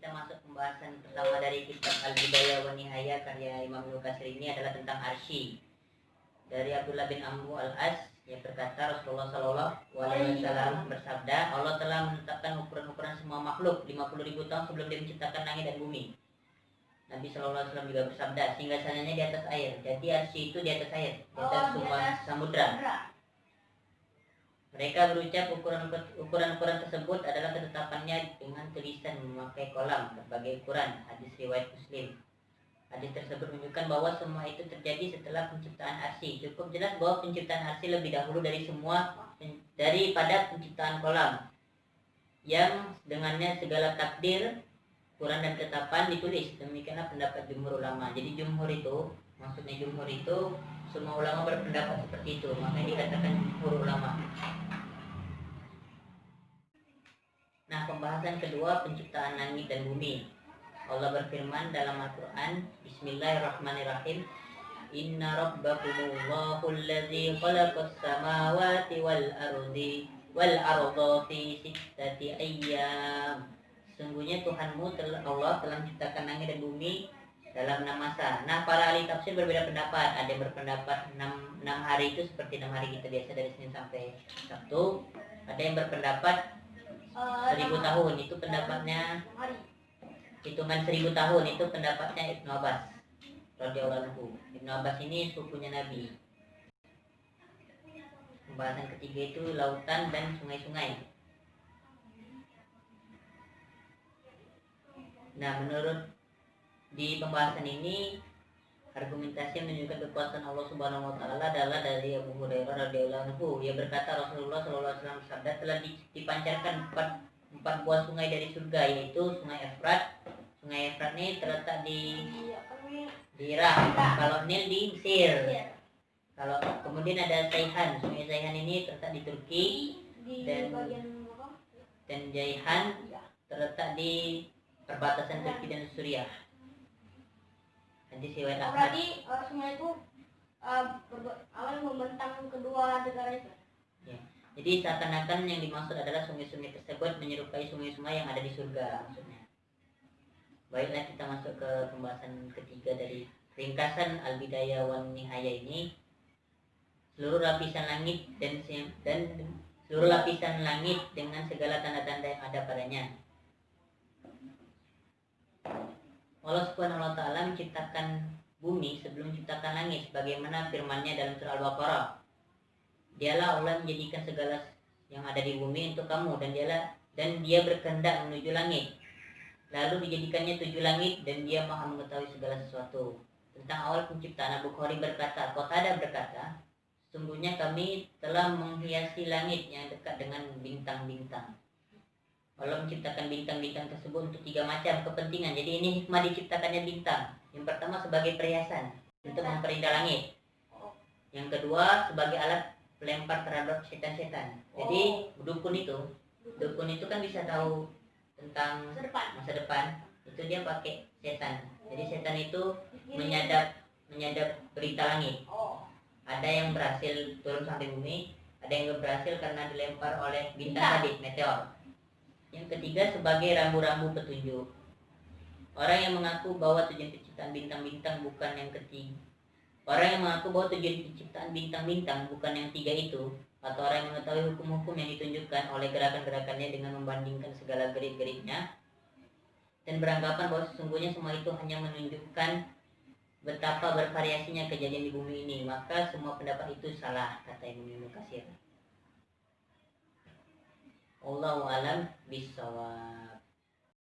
kita masuk pembahasan pertama dari kitab Al-Bidayah wa Nihayah karya Imam Ibnu Katsir ini adalah tentang arsy. Dari Abdullah bin Amr al-As yang berkata Rasulullah SAW bersabda, Allah telah menetapkan ukuran-ukuran semua makhluk 50.000 tahun sebelum dia menciptakan langit dan bumi. Nabi SAW juga bersabda, singgasananya di atas air. Jadi arsy itu di atas air, di atas semua samudra. Mereka berucap ukuran-ukuran tersebut adalah ketetapannya dengan tulisan memakai kolam berbagai ukuran. Hadis riwayat Muslim. Hadis tersebut menunjukkan bahwa semua itu terjadi setelah penciptaan arsy. Cukup jelas bahwa penciptaan arsy lebih dahulu daripada penciptaan kolam, yang dengannya segala takdir, ukuran dan ketetapan ditulis. Demikianlah pendapat jumhur ulama. Jadi jumhur itu, maksudnya jumhur itu semua ulama berpendapat seperti itu, makanya dikatakan jumhur ulama. Nah, pembahasan kedua, penciptaan langit dan bumi. Allah berfirman dalam Al-Quran, Bismillahirrahmanirrahim, Inna rabbakumullahu alladzi khalaqas samawati wal arda fi sittati ayyam. Sesungguhnya Tuhanmu Allah telah menciptakan langit dan bumi dalam 6 masa. Nah, para ahli tafsir berbeda pendapat. Ada yang berpendapat 6 hari itu seperti 6 hari kita biasa dari Senin sampai Sabtu. Ada yang berpendapat 1000 tahun, itu pendapatnya hitungan 1000 tahun, itu pendapatnya Ibnu Abbas radhiyallahu anhu. Ibnu Abbas ini sepupunya Nabi. Pembahasan ketiga itu lautan dan sungai-sungai. Nah, menurut di pembahasan ini argumentasi yang menunjukkan kekuasaan Allah Subhanahu wa taala adalah dari Abu Hurairah radhiyallahu anhu. Ia berkata Rasulullah sallallahu alaihi wasallam bersabda, telah dipancarkan 4 buah sungai dari surga, yaitu Sungai Efrat. Sungai Efrat ini terletak di Irak. Kalau Nil di Mesir. Kalau kemudian ada Saihan. Sungai Saihan ini terletak di Turki, dan Jaihan terletak di perbatasan Turki dan Suriah. Berarti sungai itu awal membentang kedua negara itu. Ya. Jadi seakan-akan yang dimaksud adalah sungai-sungai tersebut menyerupai sungai-sungai yang ada di surga maksudnya. Baiklah, kita masuk ke pembahasan ketiga dari ringkasan Al-Bidayah wa Nihayah ini. Seluruh lapisan langit dan seluruh lapisan langit dengan segala tanda-tanda yang ada padanya. Allah Subhanahu wa taala menciptakan bumi sebelum menciptakan langit, sebagaimana firman-Nya dalam surah Al-Baqarah. Dialah Allah menjadikan segala yang ada di bumi untuk kamu, dan dia berkehendak menuju langit. Lalu dijadikannya 7 langit, dan dia Maha mengetahui segala sesuatu. Tentang awal penciptaan, Al-Bukhari berkata, Qatadah berkata, sesungguhnya kami telah menghiasi langit yang dekat dengan bintang-bintang. Allah menciptakan bintang-bintang tersebut untuk 3 macam kepentingan. Jadi ini hikmah diciptakannya bintang. Yang pertama sebagai perhiasan untuk memperindah langit. Yang kedua sebagai alat pelempar terhadap setan-setan. Jadi dukun itu kan bisa tahu tentang masa depan. Itu dia pakai setan. Jadi setan itu menyadap berita langit. Ada yang berhasil turun sampai bumi, ada yang berhasil karena dilempar oleh bintang tadi, meteor. Yang ketiga sebagai rambu-rambu petunjuk. Orang yang mengaku bahwa tujuan penciptaan bintang-bintang bukan yang ketiga. Orang yang mengaku bahwa tujuan penciptaan bintang-bintang bukan yang 3 itu, atau orang yang mengetahui hukum-hukum yang ditunjukkan oleh gerakan-gerakannya dengan membandingkan segala gerik-geriknya, dan beranggapan bahwa sesungguhnya semua itu hanya menunjukkan betapa bervariasinya kejadian di bumi ini, maka semua pendapat itu salah, kata Imam Ibnu Katsir. Allahu a'lam bishawab.